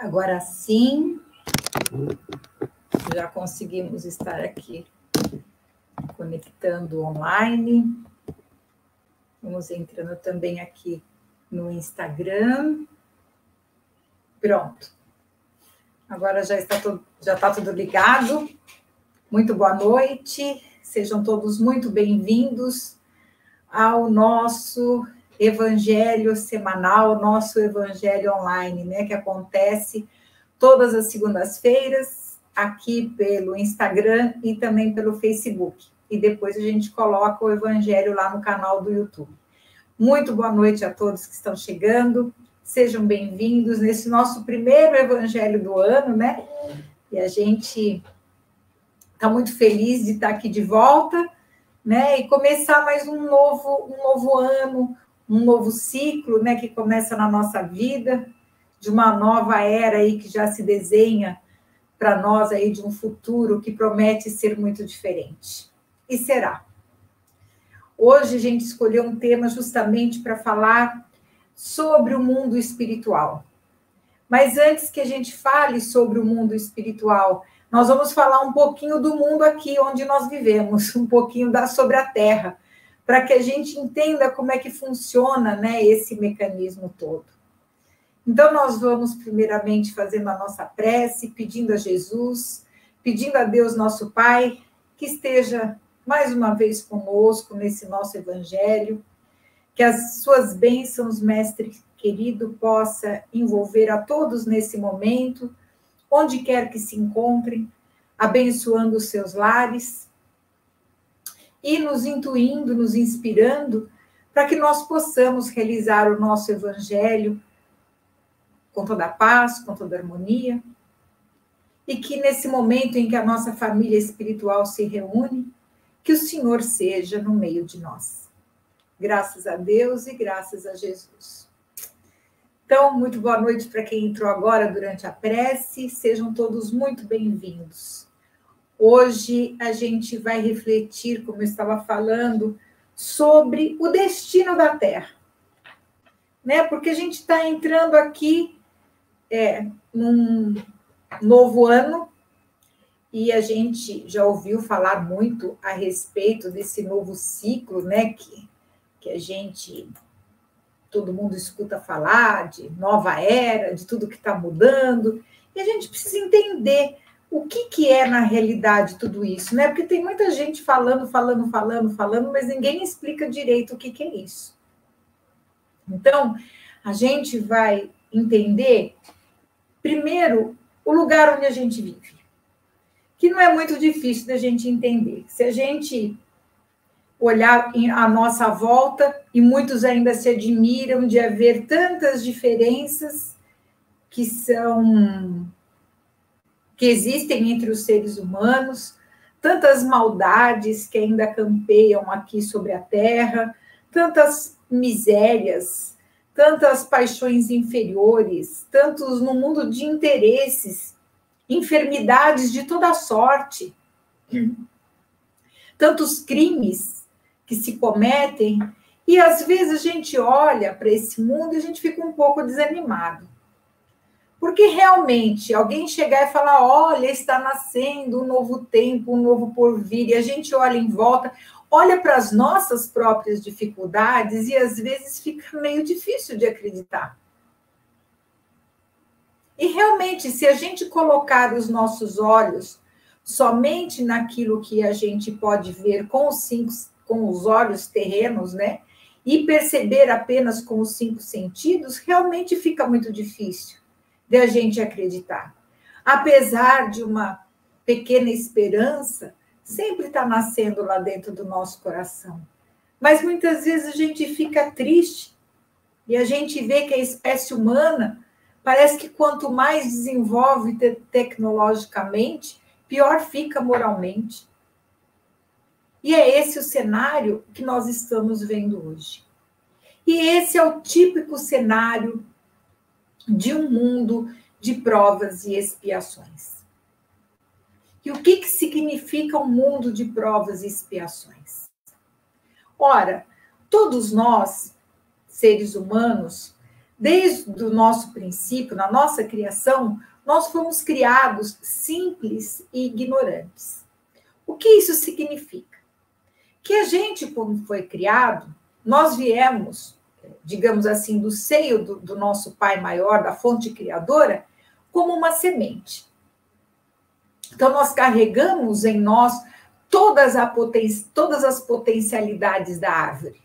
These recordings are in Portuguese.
Agora sim, já conseguimos estar aqui conectando online. Vamos entrando também aqui no Instagram. Pronto. Agora já está tudo ligado. Muito boa noite. Sejam todos muito bem-vindos ao nosso Evangelho semanal, nosso Evangelho online, né, que acontece todas as segundas-feiras, aqui pelo Instagram e também pelo Facebook. E depois a gente coloca o Evangelho lá no canal do YouTube. Muito boa noite a todos que estão chegando. Sejam bem-vindos nesse nosso primeiro Evangelho do ano, né? E a gente está muito feliz de estar aqui de volta, né? E começar mais um novo ano, um novo ciclo, né? Que começa na nossa vida, de uma nova era aí que já se desenha para nós aí de um futuro que promete ser muito diferente. E será. Hoje a gente escolheu um tema justamente para falar sobre o mundo espiritual. Mas antes que a gente fale sobre o mundo espiritual, nós vamos falar um pouquinho do mundo aqui onde nós vivemos, um pouquinho sobre a Terra, para que a gente entenda como é que funciona, né, esse mecanismo todo. Então, nós vamos primeiramente fazendo a nossa prece, pedindo a Jesus, pedindo a Deus, nosso Pai, que esteja mais uma vez conosco nesse nosso Evangelho, que as suas bênçãos, Mestre querido, possa envolver a todos nesse momento, onde quer que se encontrem, abençoando os seus lares e nos intuindo, nos inspirando, para que nós possamos realizar o nosso Evangelho com toda a paz, com toda a harmonia, e que nesse momento em que a nossa família espiritual se reúne, que o Senhor seja no meio de nós. Graças a Deus e graças a Jesus. Então, muito boa noite para quem entrou agora durante a prece, sejam todos muito bem-vindos. Hoje a gente vai refletir, como eu estava falando, sobre o destino da Terra, né? Porque a gente está entrando aqui num novo ano e a gente já ouviu falar muito a respeito desse novo ciclo, né? Que a gente... todo mundo escuta falar de nova era, de tudo que está mudando, e a gente precisa entender o que é, na realidade, tudo isso, né? Porque tem muita gente falando, mas ninguém explica direito o que é isso. Então, a gente vai entender, primeiro, o lugar onde a gente vive, que não é muito difícil da gente entender. Se a gente olhar à nossa volta, e muitos ainda se admiram de haver tantas diferenças que existem entre os seres humanos, tantas maldades que ainda campeiam aqui sobre a Terra, tantas misérias, tantas paixões inferiores, tantos no mundo de interesses, enfermidades de toda sorte, tantos crimes que se cometem, e às vezes a gente olha para esse mundo e a gente fica um pouco desanimado. Porque realmente alguém chegar e falar, olha, está nascendo um novo tempo, um novo porvir, e a gente olha em volta, olha para as nossas próprias dificuldades e às vezes fica meio difícil de acreditar. E realmente, se a gente colocar os nossos olhos somente naquilo que a gente pode ver com os olhos terrenos, né? E perceber apenas com os 5 sentidos, realmente fica muito difícil de a gente acreditar. Apesar de uma pequena esperança, sempre está nascendo lá dentro do nosso coração. Mas muitas vezes a gente fica triste e a gente vê que a espécie humana parece que quanto mais desenvolve tecnologicamente, pior fica moralmente. E é esse o cenário que nós estamos vendo hoje. E esse é o típico cenário de um mundo de provas e expiações. E o que significa um mundo de provas e expiações? Ora, todos nós, seres humanos, Desde o nosso princípio, na nossa criação, nós fomos criados simples e ignorantes. O que isso significa? Que a gente, quando foi criado, nós viemos, digamos assim, do seio do nosso Pai maior, da fonte criadora, como uma semente. Então, nós carregamos em nós todas as potencialidades da árvore.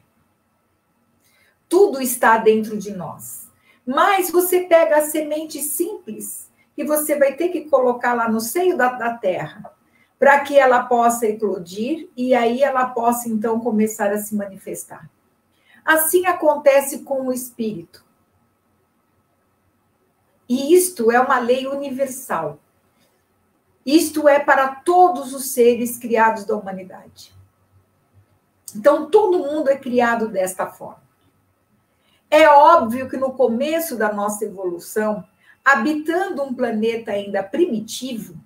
Tudo está dentro de nós. Mas você pega a semente simples e você vai ter que colocar lá no seio da terra, para que ela possa eclodir e aí ela possa, então, começar a se manifestar. Assim acontece com o espírito. E isto é uma lei universal. Isto é para todos os seres criados da humanidade. Então, todo mundo é criado desta forma. É óbvio que no começo da nossa evolução, habitando um planeta ainda primitivo,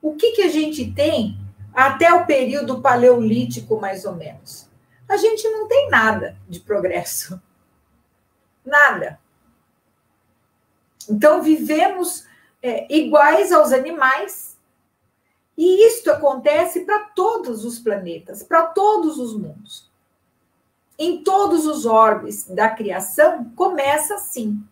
o que a gente tem até o período paleolítico, mais ou menos? A gente não tem nada de progresso. Nada. Então, vivemos iguais aos animais, e isto acontece para todos os planetas, para todos os mundos. Em todos os orbes da criação, começa assim.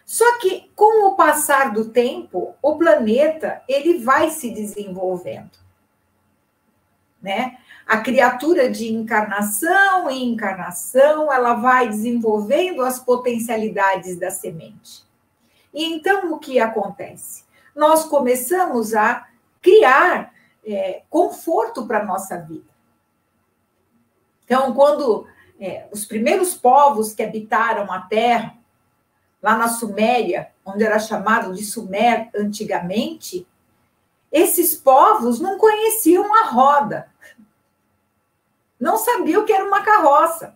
Só que, com o passar do tempo, o planeta ele vai se desenvolvendo. Né? A criatura de encarnação em encarnação, ela vai desenvolvendo as potencialidades da semente. E então, o que acontece? Nós começamos a criar conforto para a nossa vida. Então, quando os primeiros povos que habitaram a Terra, lá na Suméria, onde era chamado de Sumer antigamente, esses povos não conheciam a roda, não sabiam o que era uma carroça,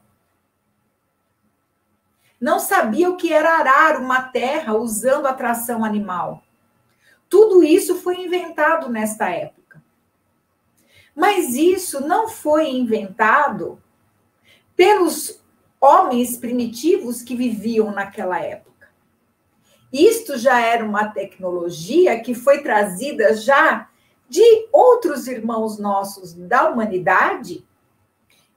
não sabiam o que era arar uma terra usando a tração animal. Tudo isso foi inventado nesta época. Mas isso não foi inventado pelos homens primitivos que viviam naquela época. Isto já era uma tecnologia que foi trazida já de outros irmãos nossos da humanidade,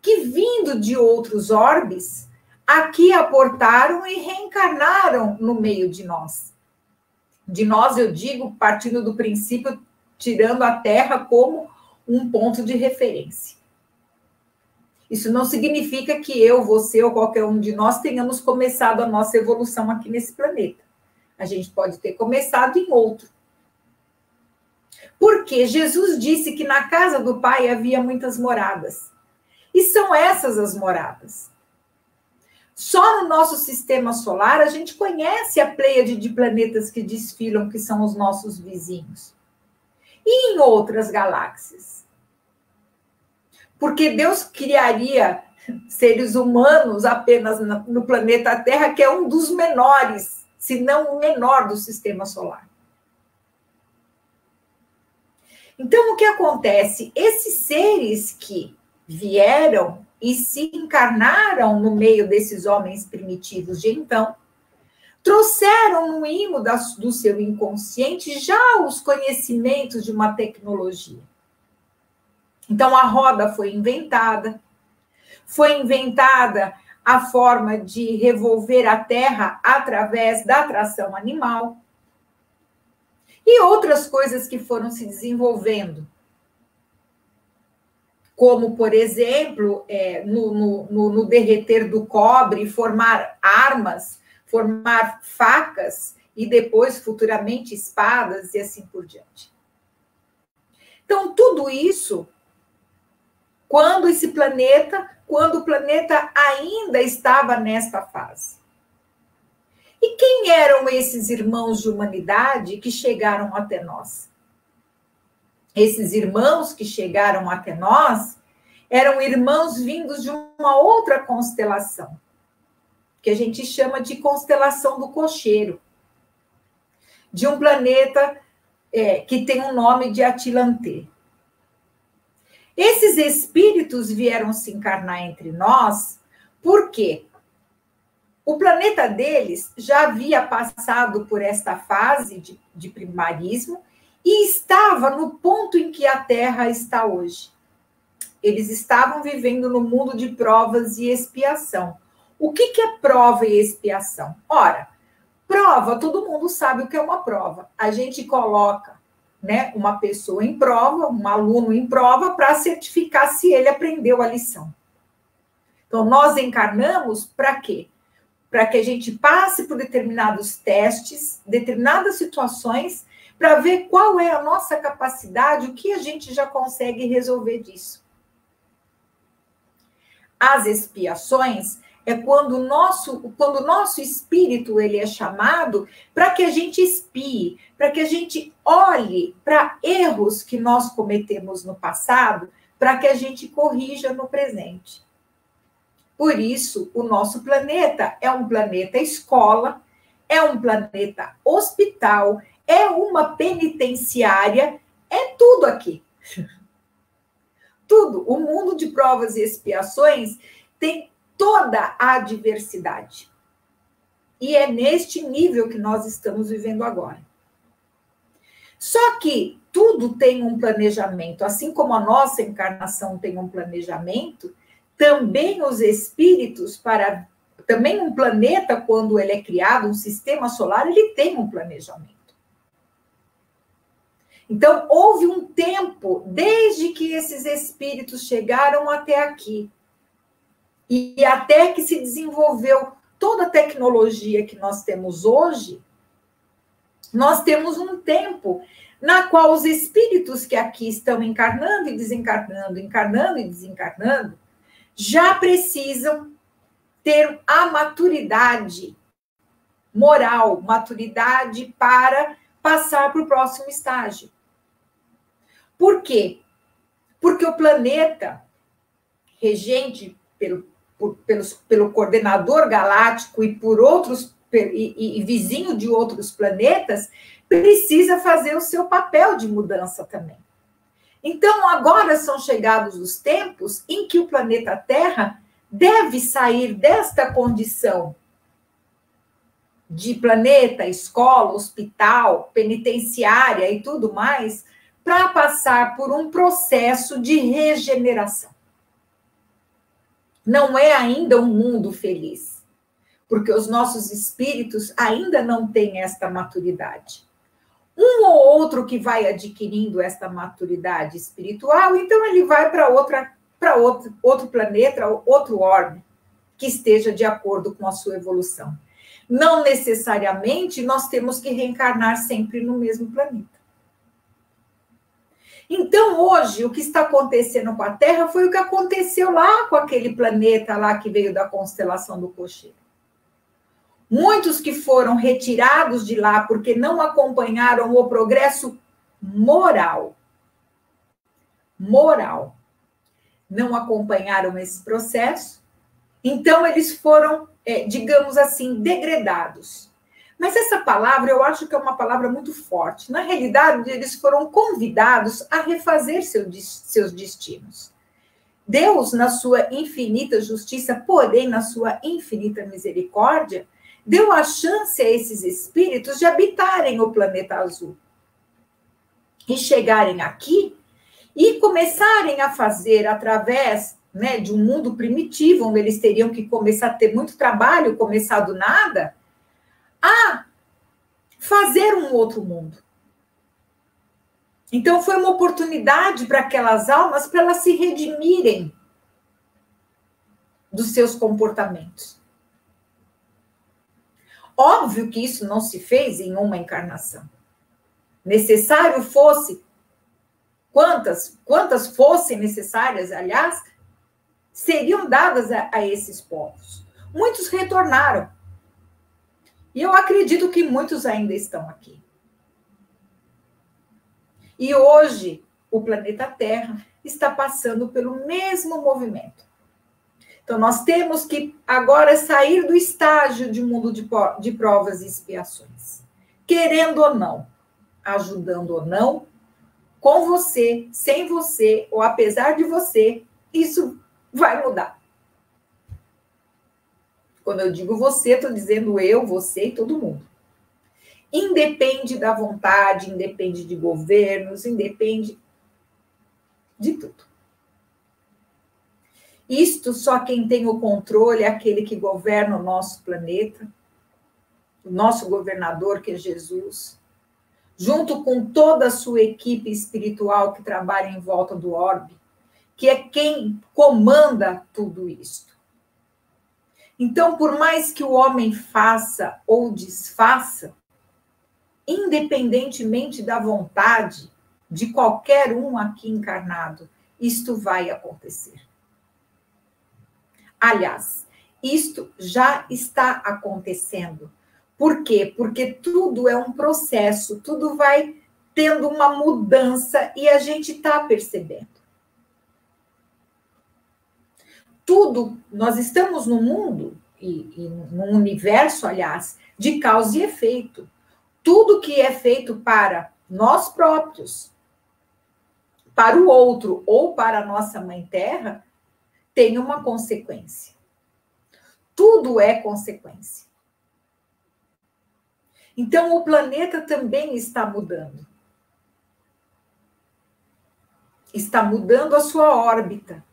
que vindo de outros orbes, aqui aportaram e reencarnaram no meio de nós. De nós, eu digo, partindo do princípio, tirando a Terra como um ponto de referência. Isso não significa que eu, você ou qualquer um de nós tenhamos começado a nossa evolução aqui nesse planeta. A gente pode ter começado em outro. Porque Jesus disse que na casa do Pai havia muitas moradas. E são essas as moradas. Só no nosso sistema solar a gente conhece a pleiade de planetas que desfilam, que são os nossos vizinhos. E em outras galáxias? Porque Deus criaria seres humanos apenas no planeta Terra, que é um dos menores, se não o menor do sistema solar. Então, o que acontece? Esses seres que vieram e se encarnaram no meio desses homens primitivos de então, trouxeram no imo do seu inconsciente já os conhecimentos de uma tecnologia. Então, a roda foi inventada a forma de revolver a terra através da tração animal e outras coisas que foram se desenvolvendo. Como, por exemplo, no derreter do cobre, formar armas, formar facas e depois, futuramente, espadas e assim por diante. Então, tudo isso, quando o planeta ainda estava nesta fase. E quem eram esses irmãos de humanidade que chegaram até nós? Esses irmãos que chegaram até nós eram irmãos vindos de uma outra constelação, que a gente chama de constelação do Cocheiro, de um planeta que tem o nome de Atilantê. Esses espíritos vieram se encarnar entre nós porque O planeta deles já havia passado por esta fase de primarismo e estava no ponto em que a Terra está hoje. Eles estavam vivendo no mundo de provas e expiação. O que é prova e expiação? Ora, prova, todo mundo sabe o que é uma prova. A gente coloca, né, uma pessoa em prova, um aluno em prova, para certificar se ele aprendeu a lição. Então, nós encarnamos para quê? Para que a gente passe por determinados testes, determinadas situações, para ver qual é a nossa capacidade, o que a gente já consegue resolver disso. As expiações é quando o nosso espírito ele é chamado para que a gente expie, para que a gente olhe para erros que nós cometemos no passado, para que a gente corrija no presente. Por isso, o nosso planeta é um planeta escola, é um planeta hospital, é uma penitenciária, é tudo aqui. Tudo. O mundo de provas e expiações tem toda a diversidade. E é neste nível que nós estamos vivendo agora. Só que tudo tem um planejamento, assim como a nossa encarnação tem um planejamento, também os espíritos, também um planeta, quando ele é criado, um sistema solar, ele tem um planejamento. Então, houve um tempo, desde que esses espíritos chegaram até aqui, e até que se desenvolveu toda a tecnologia que nós temos hoje, nós temos um tempo na qual os espíritos que aqui estão encarnando e desencarnando, encarnando e desencarnando, já precisam ter a maturidade moral, maturidade para passar para o próximo estágio. Por quê? Porque o planeta, regente pelo coordenador galáctico e por outros e vizinho de outros planetas, precisa fazer o seu papel de mudança também. Então, agora são chegados os tempos em que o planeta Terra deve sair desta condição de planeta, escola, hospital, penitenciária e tudo mais, para passar por um processo de regeneração. Não é ainda um mundo feliz, porque os nossos espíritos ainda não têm esta maturidade. Um ou outro que vai adquirindo esta maturidade espiritual, então ele vai para outro planeta, outro orbe, que esteja de acordo com a sua evolução. Não necessariamente nós temos que reencarnar sempre no mesmo planeta. Então, hoje, o que está acontecendo com a Terra foi o que aconteceu lá com aquele planeta lá que veio da constelação do Cocheiro. Muitos que foram retirados de lá porque não acompanharam o progresso moral. Moral. Não acompanharam esse processo, então eles foram, digamos assim, degradados. Mas essa palavra, eu acho que é uma palavra muito forte. Na realidade, eles foram convidados a refazer seus destinos. Deus, na sua infinita justiça, porém na sua infinita misericórdia, deu a chance a esses espíritos de habitarem o planeta azul. E chegarem aqui e começarem a fazer, através, né, de um mundo primitivo, onde eles teriam que começar a ter muito trabalho, começar do nada, a fazer um outro mundo. Então, foi uma oportunidade para aquelas almas, para elas se redimirem dos seus comportamentos. Óbvio que isso não se fez em uma encarnação. Necessário fosse, quantas fossem necessárias, aliás, seriam dadas a esses povos. Muitos retornaram. E eu acredito que muitos ainda estão aqui. E hoje, o planeta Terra está passando pelo mesmo movimento. Então, nós temos que agora sair do estágio de mundo de provas e expiações. Querendo ou não, ajudando ou não, com você, sem você, ou apesar de você, isso vai mudar. Quando eu digo você, estou dizendo eu, você e todo mundo. Independe da vontade, independe de governos, independe de tudo. Isto só quem tem o controle é aquele que governa o nosso planeta, o nosso governador, que é Jesus, junto com toda a sua equipe espiritual que trabalha em volta do orbe, que é quem comanda tudo isto. Então, por mais que o homem faça ou desfaça, independentemente da vontade de qualquer um aqui encarnado, isto vai acontecer. Aliás, isto já está acontecendo. Por quê? Porque tudo é um processo, tudo vai tendo uma mudança e a gente está percebendo. Tudo, nós estamos no mundo, e num universo, aliás, de causa e efeito. Tudo que é feito para nós próprios, para o outro ou para a nossa Mãe Terra, tem uma consequência. Tudo é consequência. Então, o planeta também está mudando. Está mudando a sua órbita.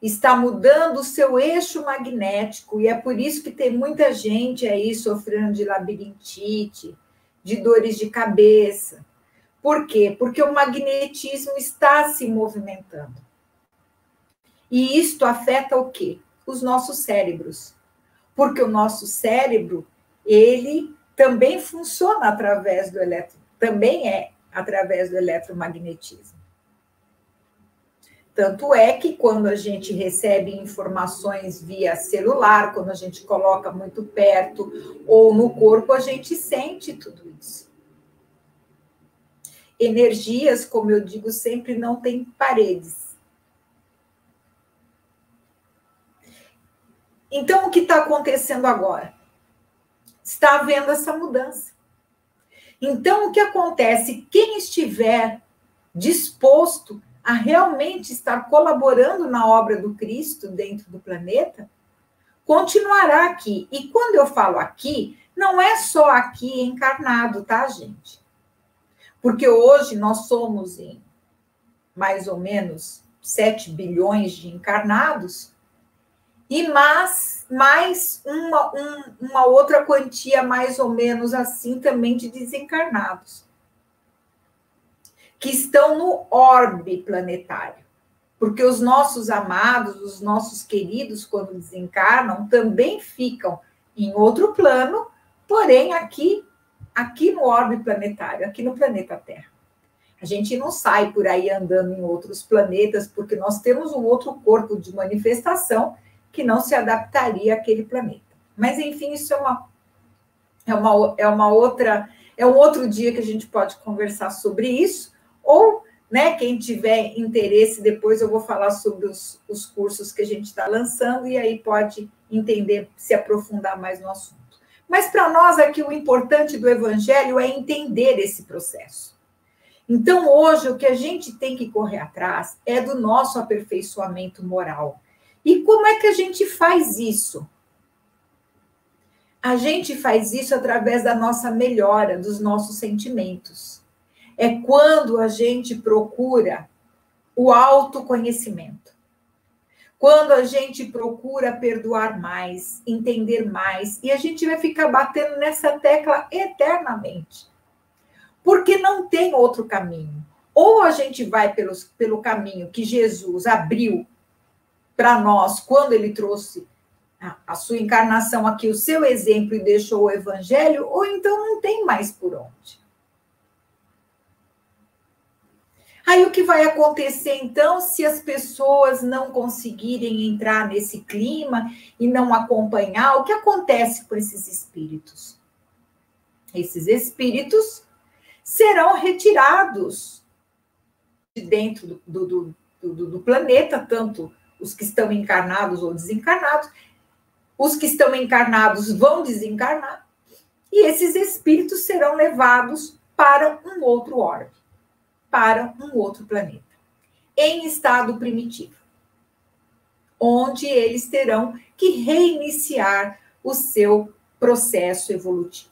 Está mudando o seu eixo magnético, e é por isso que tem muita gente aí sofrendo de labirintite, de dores de cabeça. Por quê? Porque o magnetismo está se movimentando. E isto afeta o quê? Os nossos cérebros. Porque o nosso cérebro, ele também funciona através do também é através do eletromagnetismo. Tanto é que quando a gente recebe informações via celular, quando a gente coloca muito perto ou no corpo, a gente sente tudo isso. Energias, como eu digo sempre, não têm paredes. Então, o que está acontecendo agora? Está havendo essa mudança. Então, o que acontece? Quem estiver disposto a realmente estar colaborando na obra do Cristo dentro do planeta, continuará aqui. E quando eu falo aqui, não é só aqui encarnado, tá, gente? Porque hoje nós somos em mais ou menos 7 bilhões de encarnados, e mais uma outra quantia mais ou menos assim também de desencarnados, que estão no orbe planetário. Porque os nossos amados, os nossos queridos, quando desencarnam, também ficam em outro plano, porém aqui no orbe planetário, aqui no planeta Terra. A gente não sai por aí andando em outros planetas, porque nós temos um outro corpo de manifestação que não se adaptaria àquele planeta. Mas, enfim, isso é um outro dia que a gente pode conversar sobre isso, ou, né, quem tiver interesse, depois eu vou falar sobre os cursos que a gente está lançando, e aí pode entender, se aprofundar mais no assunto. Mas, para nós aqui, o importante do Evangelho é entender esse processo. Então, hoje, o que a gente tem que correr atrás é do nosso aperfeiçoamento moral. E como é que a gente faz isso? A gente faz isso através da nossa melhora, dos nossos sentimentos. É quando a gente procura o autoconhecimento. Quando a gente procura perdoar mais, entender mais, e a gente vai ficar batendo nessa tecla eternamente. Porque não tem outro caminho. Ou a gente vai pelo caminho que Jesus abriu para nós, quando ele trouxe a sua encarnação aqui, o seu exemplo, e deixou o Evangelho, ou então não tem mais por onde. Aí o que vai acontecer, então, se as pessoas não conseguirem entrar nesse clima e não acompanhar? O que acontece com esses espíritos? Esses espíritos serão retirados de dentro do planeta, tanto os que estão encarnados ou desencarnados. Os que estão encarnados vão desencarnar, e esses espíritos serão levados para um outro orbe, para um outro planeta, em estado primitivo. onde eles terão que reiniciar o seu processo evolutivo.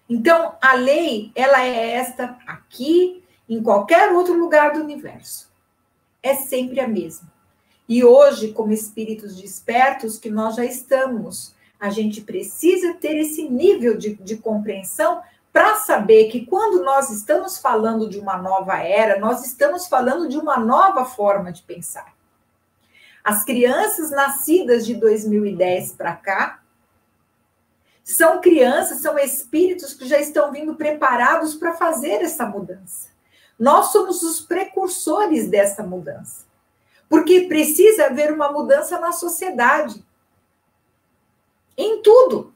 Então, a lei, ela é esta aqui, em qualquer outro lugar do universo. É sempre a mesma. E hoje, como espíritos despertos que nós já estamos, a gente precisa ter esse nível de compreensão para saber que quando nós estamos falando de uma nova era, nós estamos falando de uma nova forma de pensar. As crianças nascidas de 2010 para cá são crianças, são espíritos que já estão vindo preparados para fazer essa mudança. Nós somos os precursores dessa mudança. Porque precisa haver uma mudança na sociedade. Em tudo.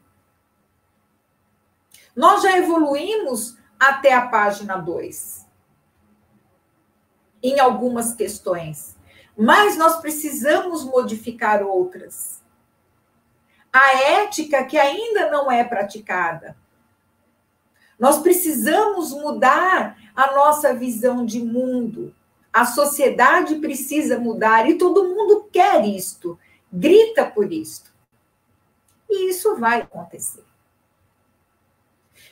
Nós já evoluímos até a página 2. Em algumas questões. Mas nós precisamos modificar outras. A ética que ainda não é praticada. Nós precisamos mudar a nossa visão de mundo. A sociedade precisa mudar e todo mundo quer isto, grita por isto. E isso vai acontecer.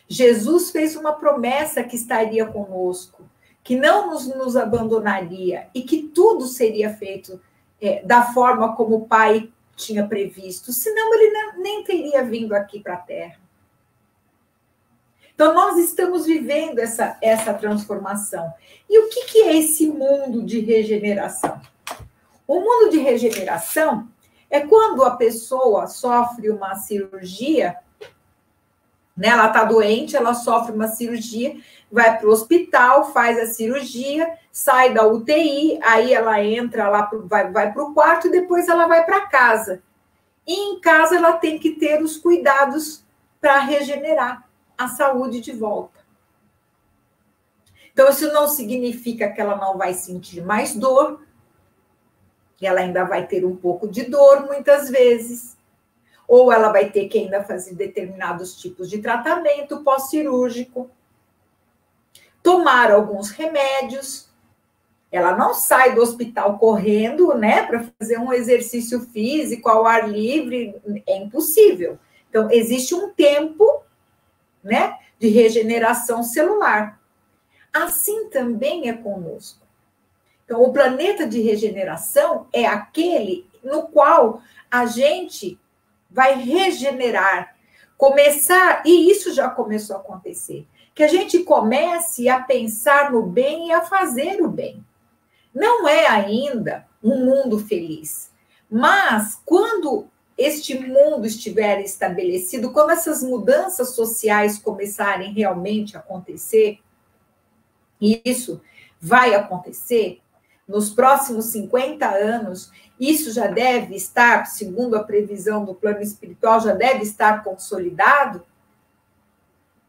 Jesus fez uma promessa que estaria conosco, que não nos abandonaria e que tudo seria feito da forma como o Pai tinha previsto, senão ele nem teria vindo aqui para a Terra. Então, nós estamos vivendo essa transformação. E o que é esse mundo de regeneração? O mundo de regeneração é quando a pessoa sofre uma cirurgia, né? Ela está doente, ela sofre uma cirurgia, vai para o hospital, faz a cirurgia, sai da UTI, aí ela entra lá, vai para o quarto e depois ela vai para casa. E em casa ela tem que ter os cuidados para regenerar a saúde de volta. Então, isso não significa que ela não vai sentir mais dor, ela ainda vai ter um pouco de dor muitas vezes, ou ela vai ter que ainda fazer determinados tipos de tratamento pós-cirúrgico, tomar alguns remédios. Ela não sai do hospital correndo, né, para fazer um exercício físico ao ar livre, é impossível. Então, existe um tempo, né, de regeneração celular. Assim também é conosco. Então, o planeta de regeneração é aquele no qual a gente vai regenerar, começar, e isso já começou a acontecer, que a gente comece a pensar no bem e a fazer o bem. Não é ainda um mundo feliz, mas quando este mundo estiver estabelecido, quando essas mudanças sociais começarem realmente a acontecer, e isso vai acontecer nos próximos 50 anos, isso já deve estar, segundo a previsão do plano espiritual, já deve estar consolidado,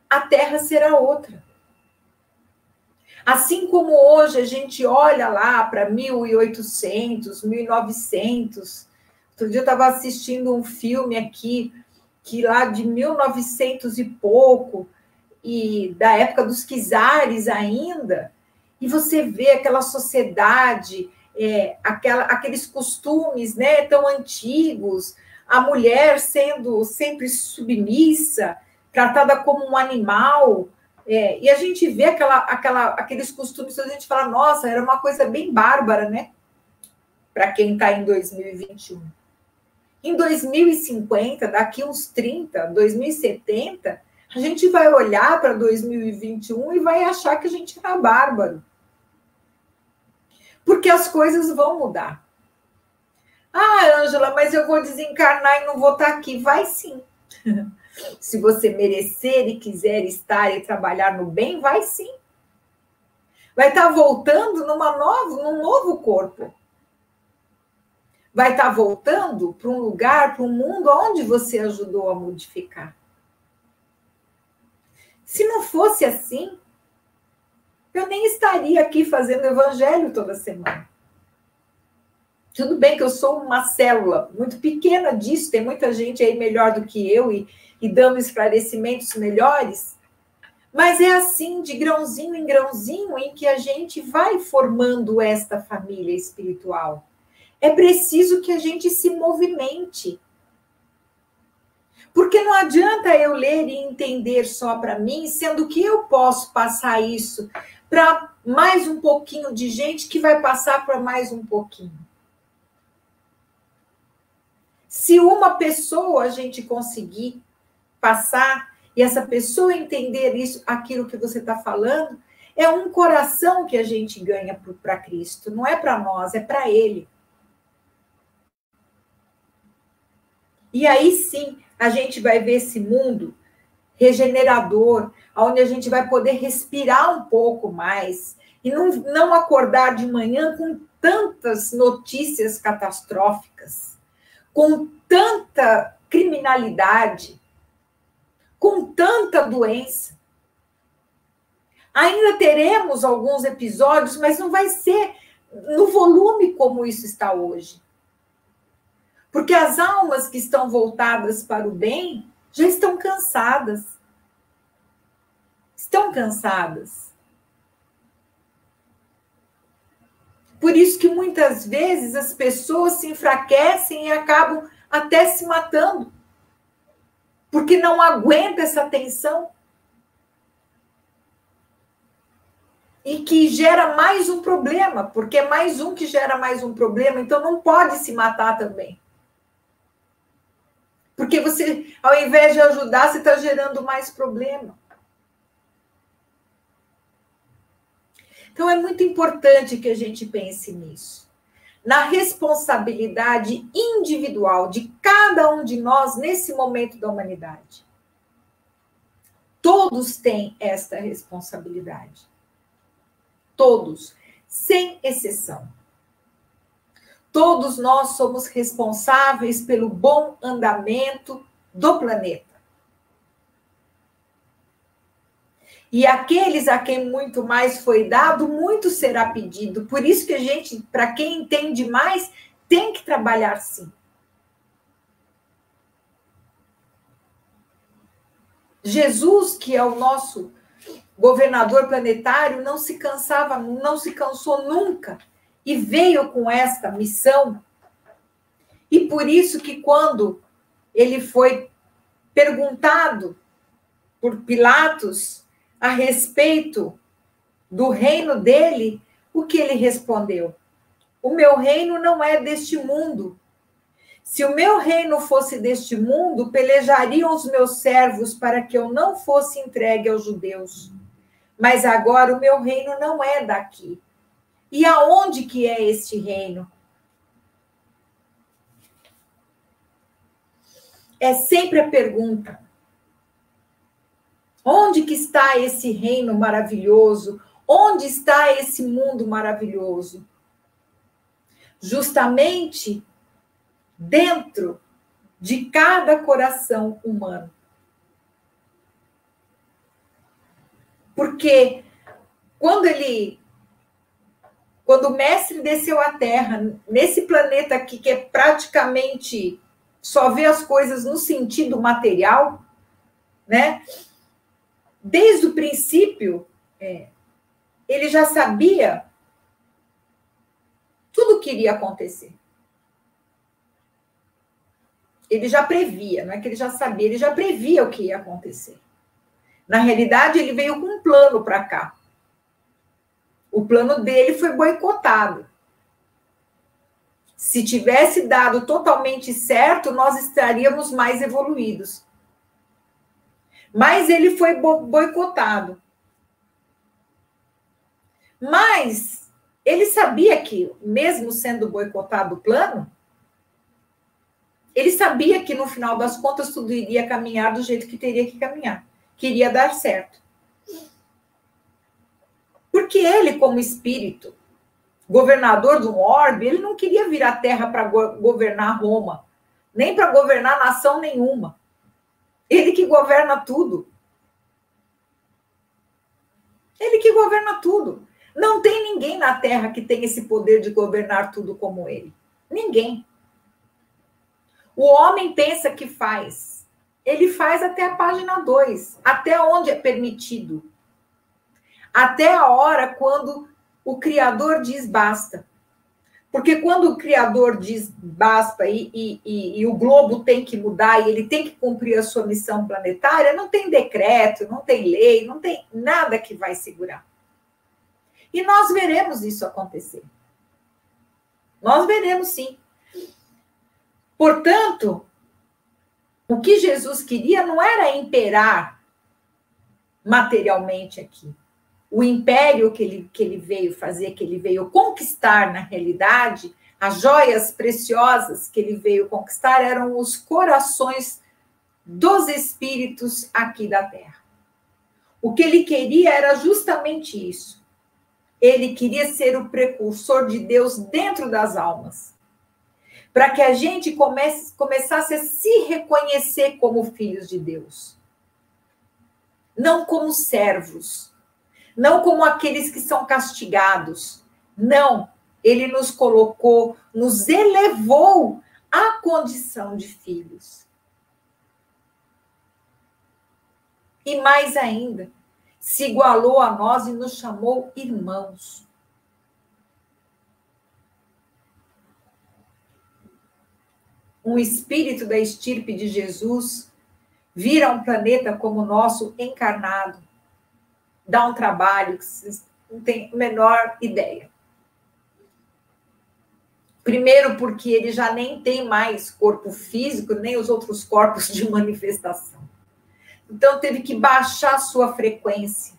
a Terra será outra. Assim como hoje a gente olha lá para 1800, 1900, outro dia eu estava assistindo um filme aqui, que lá de 1900 e pouco, e da época dos czares ainda, e você vê aquela sociedade, aqueles costumes, né, tão antigos, a mulher sendo sempre submissa, tratada como um animal, e a gente vê aqueles costumes, a gente fala, nossa, era uma coisa bem bárbara, né? Para quem está em 2021. Em 2050, daqui uns 30, 2070, a gente vai olhar para 2021 e vai achar que a gente era bárbaro. Porque as coisas vão mudar. Ah, Ângela, mas eu vou desencarnar e não vou estar aqui. Vai sim. Se você merecer e quiser estar e trabalhar no bem, vai sim. Vai estar voltando num novo corpo. Vai estar voltando para um lugar, para um mundo onde você ajudou a modificar. Se não fosse assim, eu nem estaria aqui fazendo evangelho toda semana. Tudo bem que eu sou uma célula muito pequena disso, tem muita gente aí melhor do que eu e dando esclarecimentos melhores, Mas é assim, de grãozinho em grãozinho, em que a gente vai formando esta família espiritual. É preciso que a gente se movimente. Porque não adianta eu ler e entender só para mim, sendo que eu posso passar isso para mais um pouquinho de gente que vai passar para mais um pouquinho. Se uma pessoa a gente conseguir passar e essa pessoa entender isso, aquilo que você está falando, é um coração que a gente ganha para Cristo. Não é para nós, é para Ele. E aí sim, a gente vai ver esse mundo regenerador, onde a gente vai poder respirar um pouco mais e não acordar de manhã com tantas notícias catastróficas, com tanta criminalidade, com tanta doença. Ainda teremos alguns episódios, mas não vai ser no volume como isso está hoje. Porque as almas que estão voltadas para o bem já estão cansadas. Estão cansadas. Por isso que muitas vezes as pessoas se enfraquecem e acabam até se matando. Porque não aguenta essa tensão. E que gera mais um problema, porque é mais um que gera mais um problema, então não pode se matar também. Porque você, ao invés de ajudar, você está gerando mais problema. Então, é muito importante que a gente pense nisso. Na responsabilidade individual de cada um de nós nesse momento da humanidade. Todos têm esta responsabilidade. Todos, sem exceção. Todos nós somos responsáveis pelo bom andamento do planeta. E aqueles a quem muito mais foi dado, muito será pedido. Por isso que a gente, para quem entende mais, tem que trabalhar sim. Jesus, que é o nosso governador planetário, não se cansava, não se cansou nunca e veio com esta missão. E por isso que quando ele foi perguntado por Pilatos a respeito do reino dele, o que ele respondeu? O meu reino não é deste mundo. Se o meu reino fosse deste mundo, pelejariam os meus servos para que eu não fosse entregue aos judeus. Mas agora o meu reino não é daqui. E aonde que é este reino? É sempre a pergunta. Onde que está esse reino maravilhoso? Onde está esse mundo maravilhoso? Justamente dentro de cada coração humano. Porque quando o mestre desceu à Terra, nesse planeta aqui que é praticamente só vê as coisas no sentido material, né? Desde o princípio, ele já sabia tudo o que iria acontecer. Ele já previa, não é que ele já sabia, ele já previa o que ia acontecer. Na realidade, ele veio com um plano para cá. O plano dele foi boicotado. Se tivesse dado totalmente certo, nós estaríamos mais evoluídos. Mas ele foi boicotado. Mas ele sabia que, mesmo sendo boicotado o plano, ele sabia que, no final das contas, tudo iria caminhar do jeito que teria que caminhar. Que iria dar certo. Porque ele, como espírito, governador de um orbe, ele não queria vir à Terra para governar Roma, nem para governar nação nenhuma. Ele que governa tudo. Ele que governa tudo. Não tem ninguém na Terra que tenha esse poder de governar tudo como ele. Ninguém. O homem pensa que faz. ele faz até a página 2, até onde é permitido. Até a hora quando o Criador diz basta. Porque quando o Criador diz basta e o globo tem que mudar e ele tem que cumprir a sua missão planetária, não tem decreto, não tem lei, não tem nada que vai segurar. E nós veremos isso acontecer. Nós veremos, sim. Portanto, o que Jesus queria não era imperar materialmente aqui. O império que ele veio fazer, que ele veio conquistar na realidade, as joias preciosas que ele veio conquistar eram os corações dos espíritos aqui da Terra. O que ele queria era justamente isso. Ele queria ser o precursor de Deus dentro das almas, para que a gente começasse a se reconhecer como filhos de Deus, não como servos, não como aqueles que são castigados. Não, ele nos colocou, nos elevou à condição de filhos. E mais ainda, se igualou a nós e nos chamou irmãos. Um espírito da estirpe de Jesus vir a um planeta como o nosso encarnado, dá um trabalho que vocês não têm a menor ideia. Primeiro, porque ele já nem tem mais corpo físico, nem os outros corpos de manifestação. Então, teve que baixar a sua frequência.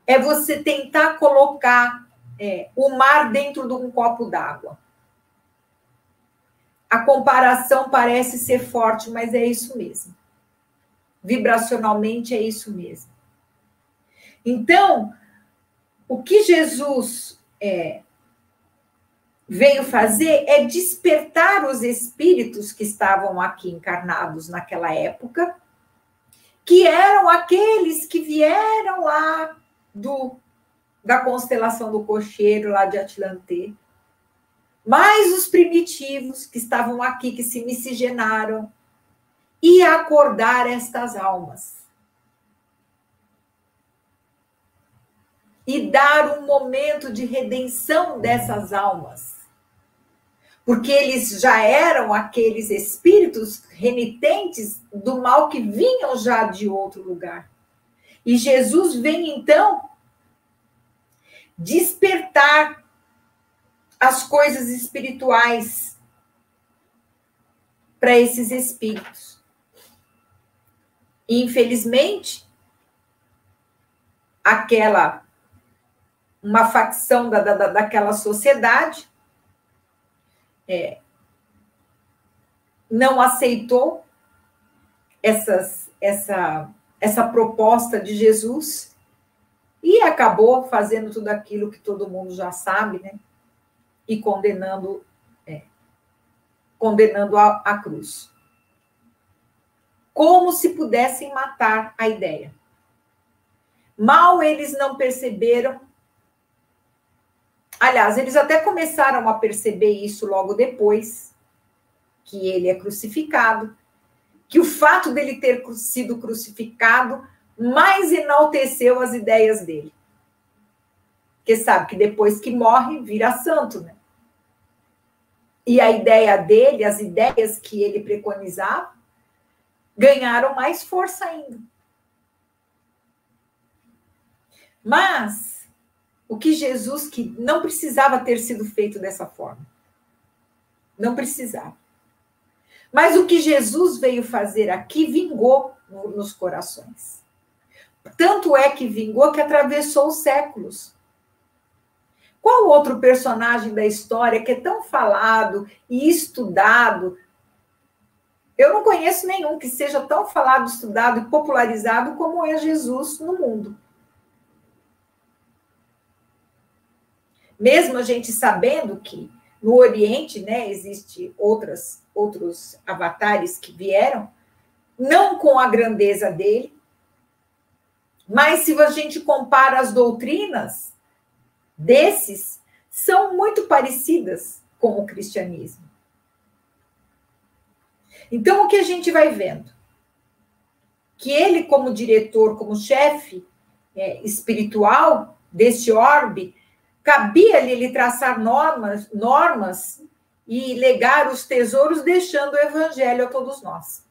É você tentar colocar o mar dentro de um copo d'água. A comparação parece ser forte, mas é isso mesmo. Vibracionalmente é isso mesmo. Então, o que Jesus veio fazer é despertar os espíritos que estavam aqui encarnados naquela época, que eram aqueles que vieram lá da constelação do Cocheiro, lá de Atlantê, mais os primitivos que estavam aqui, que se miscigenaram, e acordar estas almas. E dar um momento de redenção dessas almas. Porque eles já eram aqueles espíritos remitentes do mal que vinham já de outro lugar. E Jesus vem, então, despertar as coisas espirituais para esses espíritos. E, infelizmente, uma facção daquela sociedade não aceitou essa proposta de Jesus e acabou fazendo tudo aquilo que todo mundo já sabe, né? E condenando a cruz. Como se pudessem matar a ideia. Mal eles não perceberam. Aliás, eles até começaram a perceber isso logo depois, que ele é crucificado, que o fato dele ter sido crucificado mais enalteceu as ideias dele. Porque sabe que depois que morre, vira santo, né? E a ideia dele, as ideias que ele preconizava, ganharam mais força ainda. Mas o que Jesus, que não precisava ter sido feito dessa forma. Não precisava. Mas o que Jesus veio fazer aqui vingou nos corações. Tanto é que vingou que atravessou os séculos. Qual outro personagem da história que é tão falado e estudado? Eu não conheço nenhum que seja tão falado, estudado e popularizado como é Jesus no mundo. Mesmo a gente sabendo que no Oriente, né, existe outros avatares que vieram, não com a grandeza dele, mas se a gente compara as doutrinas desses, são muito parecidas com o cristianismo. Então, o que a gente vai vendo? que ele, como diretor, como chefe espiritual deste orbe, cabia-lhe ele traçar normas e legar os tesouros, deixando o evangelho a todos nós.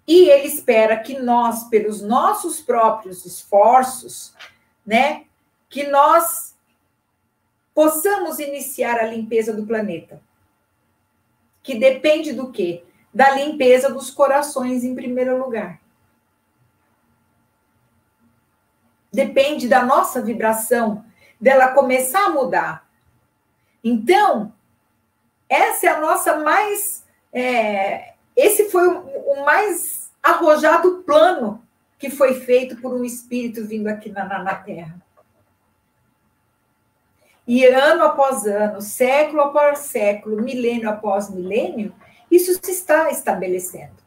E ele espera que nós, pelos nossos próprios esforços, né, que nós possamos iniciar a limpeza do planeta. Que depende do quê? Da limpeza dos corações, em primeiro lugar. Depende da nossa vibração, dela começar a mudar. Então, essa é a nossa mais... esse foi o mais arrojado plano que foi feito por um espírito vindo aqui na Terra. E ano após ano, século após século, milênio após milênio, isso se está estabelecendo.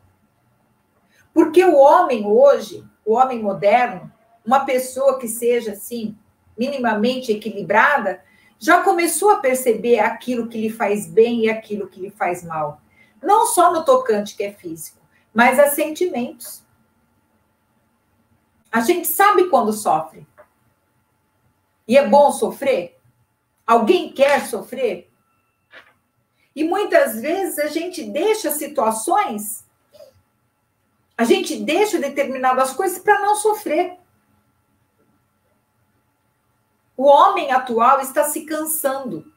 Porque o homem hoje, o homem moderno, uma pessoa que seja assim, minimamente equilibrada, já começou a perceber aquilo que lhe faz bem e aquilo que lhe faz mal. Não só no tocante que é físico, mas a sentimentos. A gente sabe quando sofre. E é bom sofrer? Alguém quer sofrer? E muitas vezes a gente deixa situações, a gente deixa determinadas coisas para não sofrer. O homem atual está se cansando.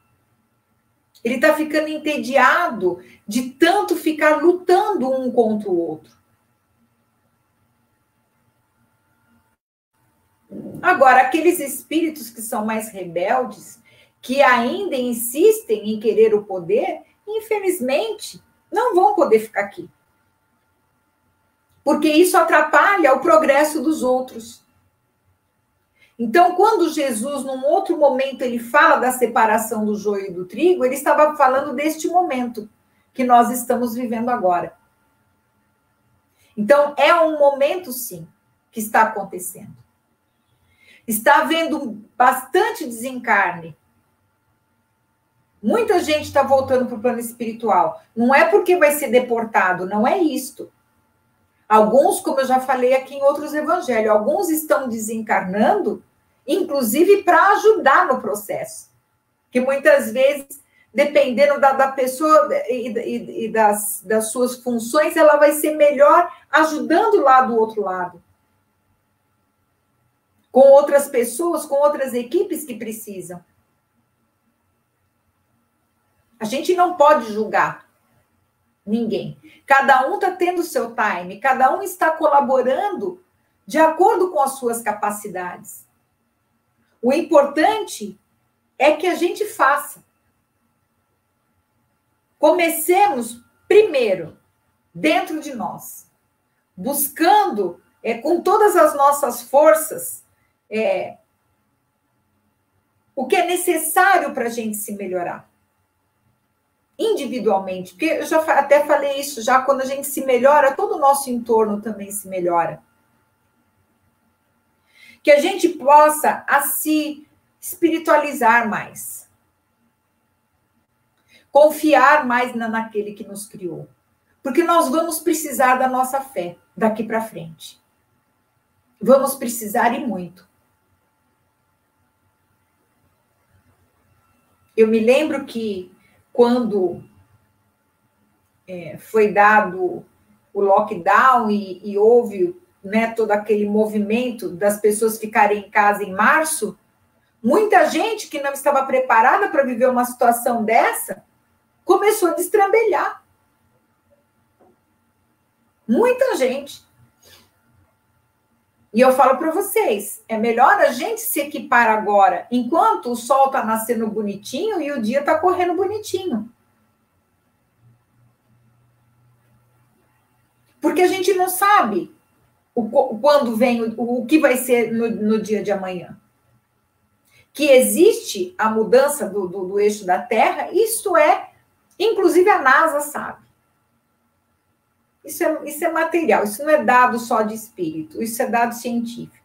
Ele está ficando entediado de tanto ficar lutando um contra o outro. Agora, aqueles espíritos que são mais rebeldes, que ainda insistem em querer o poder, infelizmente, não vão poder ficar aqui. Porque isso atrapalha o progresso dos outros. Então, quando Jesus, num outro momento, ele fala da separação do joio e do trigo, ele estava falando deste momento que nós estamos vivendo agora. Então, é um momento, sim, que está acontecendo. Está havendo bastante desencarne. Muita gente está voltando para o plano espiritual. Não é porque vai ser deportado, não é isto. Alguns, como eu já falei aqui em outros evangelhos, alguns estão desencarnando, inclusive para ajudar no processo. Que muitas vezes, dependendo da pessoa e das suas funções, ela vai ser melhor ajudando lá do outro lado. Com outras pessoas, com outras equipes que precisam. A gente não pode julgar ninguém. Cada um está tendo o seu time, cada um está colaborando de acordo com as suas capacidades. O importante é que a gente faça. Comecemos primeiro dentro de nós, buscando com todas as nossas forças o que é necessário para a gente se melhorar. Individualmente, porque eu já até falei isso, já quando a gente se melhora, todo o nosso entorno também se melhora. Que a gente possa se espiritualizar mais. Confiar mais naquele que nos criou. Porque nós vamos precisar da nossa fé daqui para frente. Vamos precisar e muito. Eu me lembro que quando foi dado o lockdown e houve, né, todo aquele movimento das pessoas ficarem em casa em março, muita gente que não estava preparada para viver uma situação dessa começou a destrambelhar. Muita gente. E eu falo para vocês, é melhor a gente se equipar agora, enquanto o sol está nascendo bonitinho e o dia está correndo bonitinho. Porque a gente não sabe quando vem, o que vai ser no dia de amanhã. Que existe a mudança do eixo da Terra, isso inclusive a NASA sabe. Isso é material, isso não é dado só de espírito, isso é dado científico.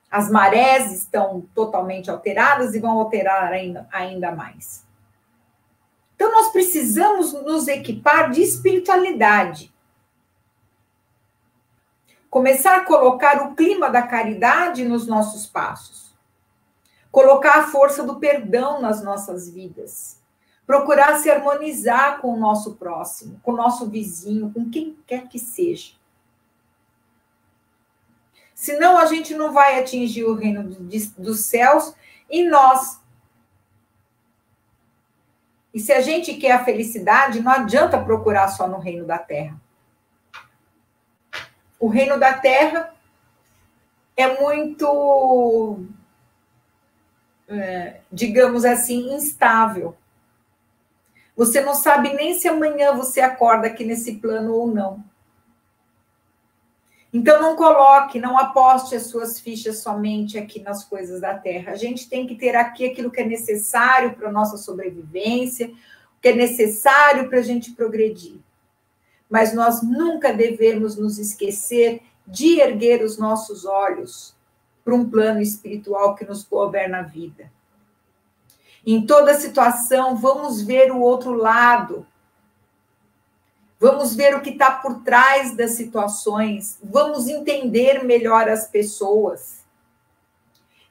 As marés estão totalmente alteradas e vão alterar ainda mais. Então, nós precisamos nos equipar de espiritualidade. Começar a colocar o clima da caridade nos nossos passos. Colocar a força do perdão nas nossas vidas. Procurar se harmonizar com o nosso próximo, com o nosso vizinho, com quem quer que seja. Senão a gente não vai atingir o reino dos céus em nós. E se a gente quer a felicidade, não adianta procurar só no reino da terra. O reino da terra é muito, digamos assim, instável. Você não sabe nem se amanhã você acorda aqui nesse plano ou não. Então, não coloque, não aposte as suas fichas somente aqui nas coisas da terra. A gente tem que ter aqui aquilo que é necessário para a nossa sobrevivência, o que é necessário para a gente progredir. Mas nós nunca devemos nos esquecer de erguer os nossos olhos para um plano espiritual que nos governa a vida. Em toda situação, vamos ver o outro lado. Vamos ver o que está por trás das situações. Vamos entender melhor as pessoas.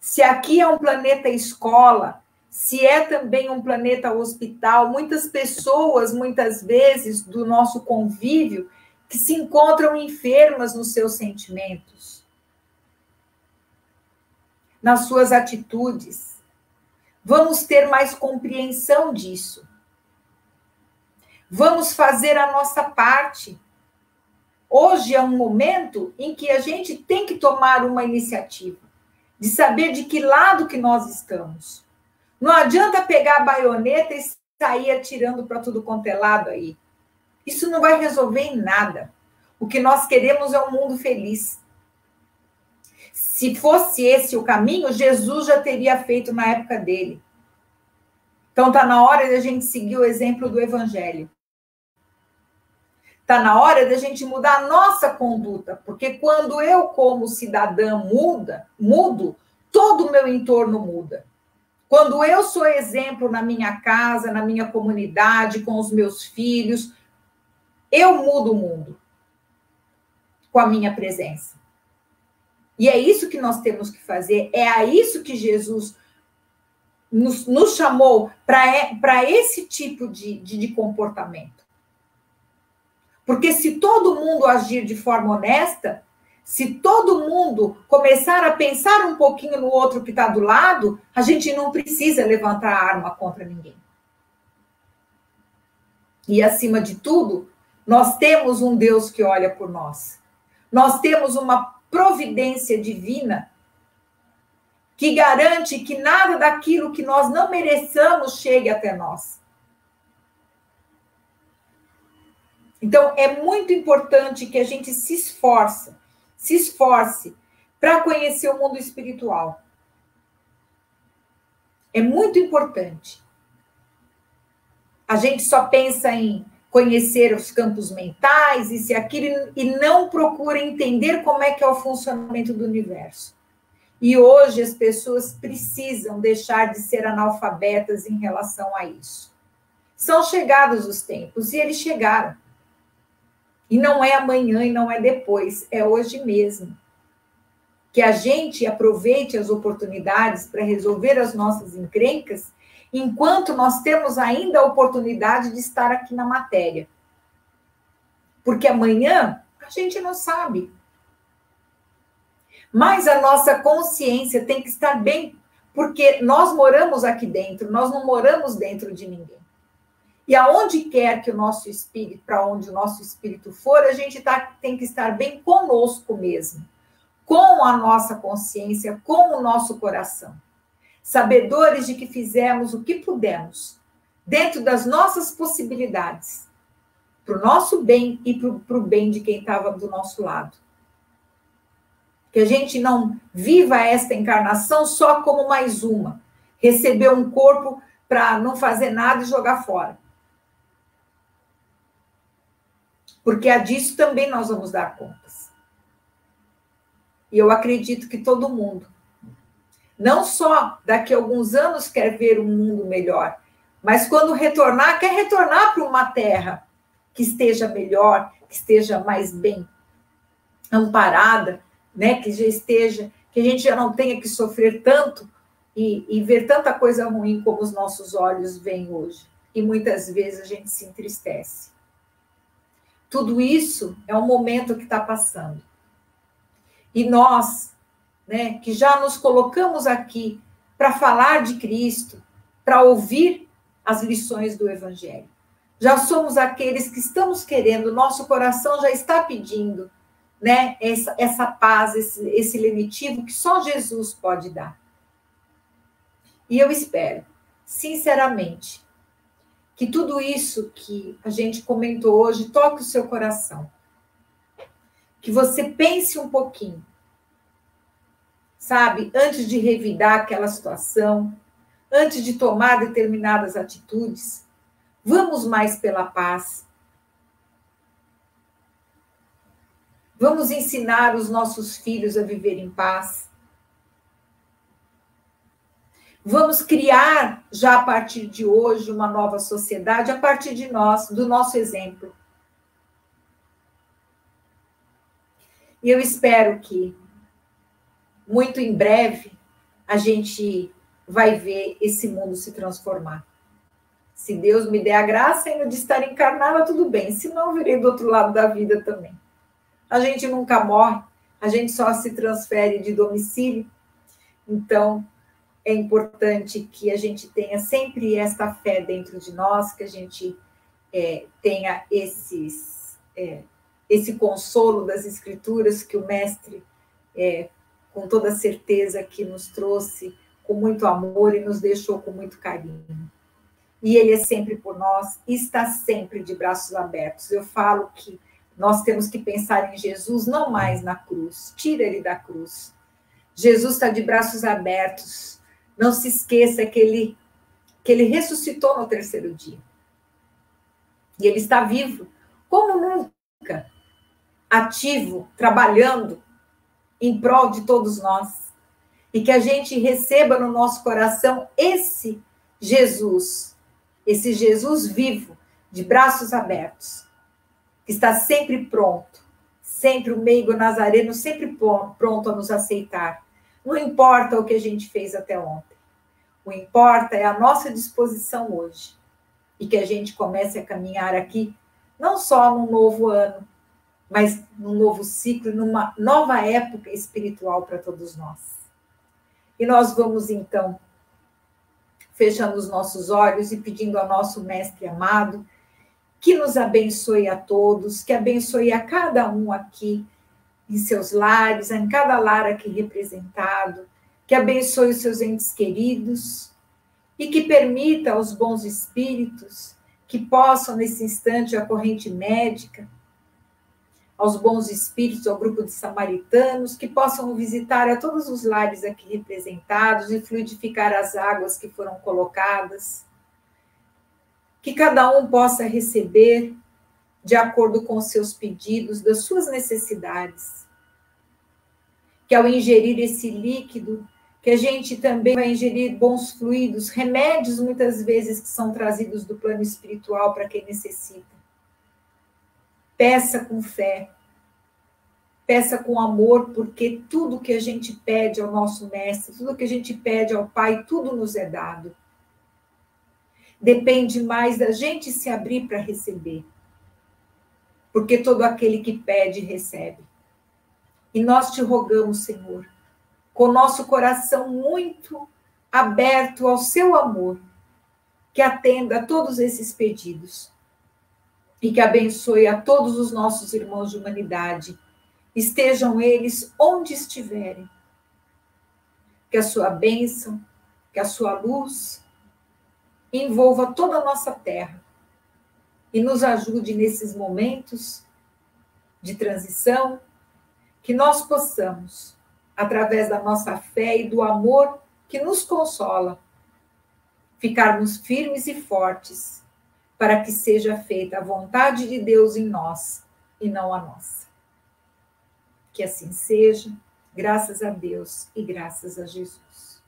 Se aqui é um planeta escola, se é também um planeta hospital, muitas pessoas, muitas vezes, do nosso convívio, que se encontram enfermas nos seus sentimentos, nas suas atitudes. Vamos ter mais compreensão disso. Vamos fazer a nossa parte. Hoje é um momento em que a gente tem que tomar uma iniciativa, de saber de que lado que nós estamos. Não adianta pegar a baioneta e sair atirando para tudo quanto é lado aí. Isso não vai resolver em nada. O que nós queremos é um mundo feliz. Se fosse esse o caminho, Jesus já teria feito na época dele. Então está na hora de a gente seguir o exemplo do Evangelho. Está na hora de a gente mudar a nossa conduta, porque quando eu, como cidadã, mudo, todo o meu entorno muda. Quando eu sou exemplo na minha casa, na minha comunidade, com os meus filhos, eu mudo o mundo com a minha presença. E é isso que nós temos que fazer, é a isso que Jesus nos chamou para esse tipo de comportamento. Porque se todo mundo agir de forma honesta, se todo mundo começar a pensar um pouquinho no outro que está do lado, a gente não precisa levantar a arma contra ninguém. E, acima de tudo, nós temos um Deus que olha por nós. Nós temos uma providência divina que garante que nada daquilo que nós não mereçamos chegue até nós. Então, é muito importante que a gente se esforce para conhecer o mundo espiritual. É muito importante. A gente só pensa em conhecer os campos mentais, isso e aquilo, e não procura entender como é que é o funcionamento do universo. E hoje as pessoas precisam deixar de ser analfabetas em relação a isso. São chegados os tempos, e eles chegaram. E não é amanhã e não é depois, é hoje mesmo. Que a gente aproveite as oportunidades para resolver as nossas encrencas, enquanto nós temos ainda a oportunidade de estar aqui na matéria. Porque amanhã a gente não sabe. Mas a nossa consciência tem que estar bem, porque nós moramos aqui dentro, nós não moramos dentro de ninguém. E aonde quer que o nosso espírito, para onde o nosso espírito for, a gente tem que estar bem conosco mesmo, com a nossa consciência, com o nosso coração. Sabedores de que fizemos o que pudemos, dentro das nossas possibilidades, para o nosso bem e para o bem de quem estava do nosso lado. Que a gente não viva esta encarnação só como mais uma, receber um corpo para não fazer nada e jogar fora. Porque a disso também nós vamos dar contas. E eu acredito que todo mundo, não só daqui a alguns anos quer ver um mundo melhor, mas quando retornar, quer retornar para uma terra que esteja melhor, que esteja mais bem amparada, né? Que já esteja, que a gente já não tenha que sofrer tanto e ver tanta coisa ruim como os nossos olhos veem hoje. E muitas vezes a gente se entristece. Tudo isso é um momento que está passando. E nós, né, que já nos colocamos aqui para falar de Cristo, para ouvir as lições do Evangelho, já somos aqueles que estamos querendo, nosso coração já está pedindo, né, essa paz, esse lenitivo que só Jesus pode dar. E eu espero, sinceramente, que tudo isso que a gente comentou hoje toque o seu coração. Que você pense um pouquinho, sabe, antes de revidar aquela situação, antes de tomar determinadas atitudes, vamos mais pela paz. Vamos ensinar os nossos filhos a viver em paz. Vamos criar, já a partir de hoje, uma nova sociedade, a partir de nós, do nosso exemplo. E eu espero que, muito em breve, a gente vai ver esse mundo se transformar. Se Deus me der a graça ainda de estar encarnada, tudo bem. Se não, virei do outro lado da vida também. A gente nunca morre, a gente só se transfere de domicílio. Então, é importante que a gente tenha sempre esta fé dentro de nós, que a gente tenha esse consolo das Escrituras que o Mestre, com toda certeza, que nos trouxe com muito amor e nos deixou com muito carinho. E Ele é sempre por nós, e está sempre de braços abertos. Eu falo que nós temos que pensar em Jesus, não mais na cruz. Tira Ele da cruz. Jesus está de braços abertos. Não se esqueça que ele ressuscitou no terceiro dia. E Ele está vivo, como nunca, ativo, trabalhando em prol de todos nós. E que a gente receba no nosso coração esse Jesus vivo, de braços abertos, que está sempre pronto, sempre o meigo nazareno, sempre pronto a nos aceitar. Não importa o que a gente fez até ontem. O que importa é a nossa disposição hoje. E que a gente comece a caminhar aqui, não só num novo ano, mas num novo ciclo, numa nova época espiritual para todos nós. E nós vamos, então, fechando os nossos olhos e pedindo ao nosso Mestre amado que nos abençoe a todos, que abençoe a cada um aqui em seus lares, em cada lar aqui representado, que abençoe os seus entes queridos e que permita aos bons espíritos que possam, nesse instante, a corrente médica, aos bons espíritos, ao grupo de samaritanos, que possam visitar a todos os lares aqui representados e fluidificar as águas que foram colocadas, que cada um possa receber de acordo com os seus pedidos, das suas necessidades, que ao ingerir esse líquido, que a gente também vai ingerir bons fluidos, remédios muitas vezes que são trazidos do plano espiritual para quem necessita. Peça com fé, peça com amor, porque tudo que a gente pede ao nosso Mestre, tudo que a gente pede ao Pai, tudo nos é dado. Depende mais da gente se abrir para receber, porque todo aquele que pede, recebe. E nós te rogamos, Senhor, com o nosso coração muito aberto ao seu amor, que atenda a todos esses pedidos e que abençoe a todos os nossos irmãos de humanidade, estejam eles onde estiverem. Que a sua bênção, que a sua luz envolva toda a nossa terra e nos ajude nesses momentos de transição, que nós possamos, através da nossa fé e do amor que nos consola, ficarmos firmes e fortes para que seja feita a vontade de Deus em nós e não a nossa. Que assim seja, graças a Deus e graças a Jesus.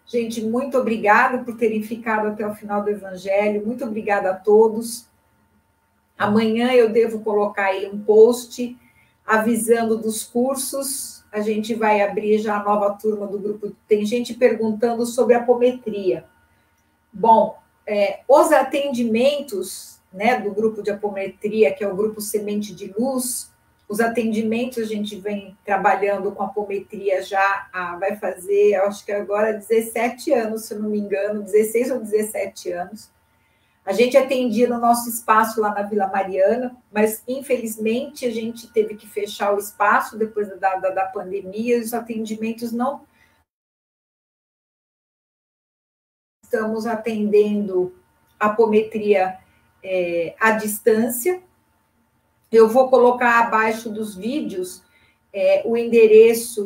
Gente, muito obrigada por terem ficado até o final do Evangelho, muito obrigada a todos. Amanhã eu devo colocar aí um post avisando dos cursos. A gente vai abrir já a nova turma do grupo. Tem gente perguntando sobre apometria. Bom, os atendimentos, né, do grupo de apometria, que é o grupo Semente de Luz, os atendimentos a gente vem trabalhando com apometria já, vai fazer, acho que agora 17 anos, se eu não me engano, 16 ou 17 anos. A gente atendia no nosso espaço lá na Vila Mariana, mas infelizmente a gente teve que fechar o espaço depois da pandemia, os atendimentos não estamos atendendo apometria à distância. Eu vou colocar abaixo dos vídeos o endereço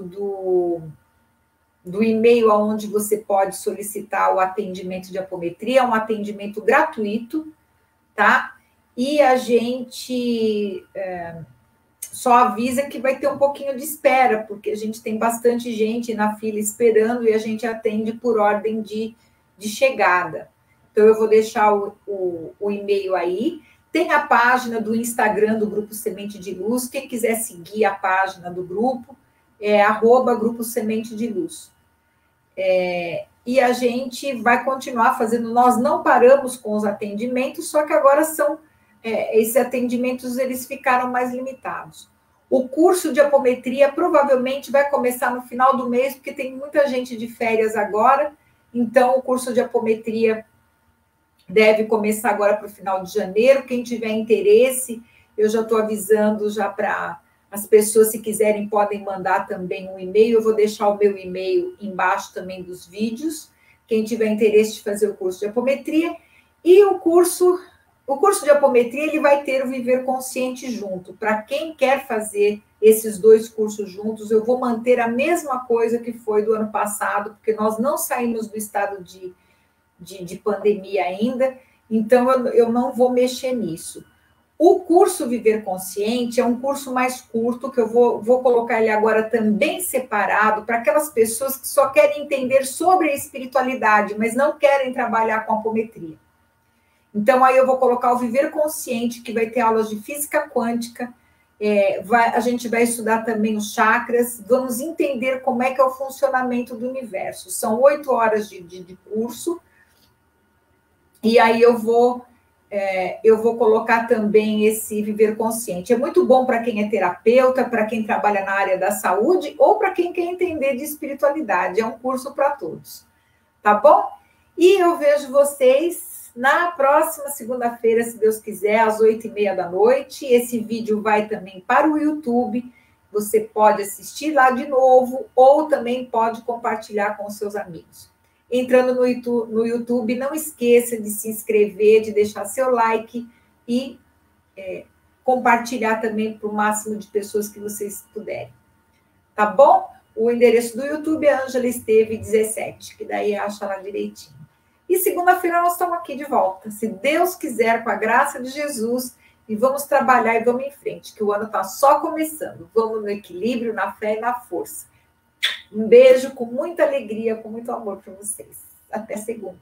do e-mail onde você pode solicitar o atendimento de apometria, é um atendimento gratuito, tá? E a gente só avisa que vai ter um pouquinho de espera, porque a gente tem bastante gente na fila esperando e a gente atende por ordem de chegada. Então, eu vou deixar o e-mail aí. Tem a página do Instagram do Grupo Semente de Luz. Quem quiser seguir a página do grupo, é @Grupo Semente de Luz. E a gente vai continuar fazendo, nós não paramos com os atendimentos, só que agora esses atendimentos eles ficaram mais limitados. O curso de apometria provavelmente vai começar no final do mês, porque tem muita gente de férias agora, então o curso de apometria deve começar agora para o final de janeiro. Quem tiver interesse, eu já estou avisando já para as pessoas, se quiserem, podem mandar também um e-mail. Eu vou deixar o meu e-mail embaixo também dos vídeos. Quem tiver interesse de fazer o curso de apometria. E o curso de apometria, ele vai ter o Viver Consciente junto. Para quem quer fazer esses dois cursos juntos, eu vou manter a mesma coisa que foi do ano passado, porque nós não saímos do estado de pandemia ainda, então eu não vou mexer nisso. O curso Viver Consciente é um curso mais curto, que eu vou colocar ele agora também separado para aquelas pessoas que só querem entender sobre a espiritualidade, mas não querem trabalhar com apometria. Então, aí eu vou colocar o Viver Consciente, que vai ter aulas de física quântica, a gente vai estudar também os chakras, vamos entender como é que é o funcionamento do universo. São 8 horas de curso, e aí eu vou colocar também esse Viver Consciente. É muito bom para quem é terapeuta, para quem trabalha na área da saúde, ou para quem quer entender de espiritualidade. É um curso para todos. Tá bom? E eu vejo vocês na próxima segunda-feira, se Deus quiser, às 8h30 da noite. Esse vídeo vai também para o YouTube. Você pode assistir lá de novo, ou também pode compartilhar com os seus amigos. Entrando no YouTube, não esqueça de se inscrever, de deixar seu like e compartilhar também para o máximo de pessoas que vocês puderem. Tá bom? O endereço do YouTube é Ângela Esteve 17, que daí acha lá direitinho. E segunda-feira nós estamos aqui de volta, se Deus quiser, com a graça de Jesus, e vamos trabalhar e vamos em frente, que o ano está só começando. Vamos no equilíbrio, na fé e na força. Um beijo com muita alegria, com muito amor para vocês. Até segunda.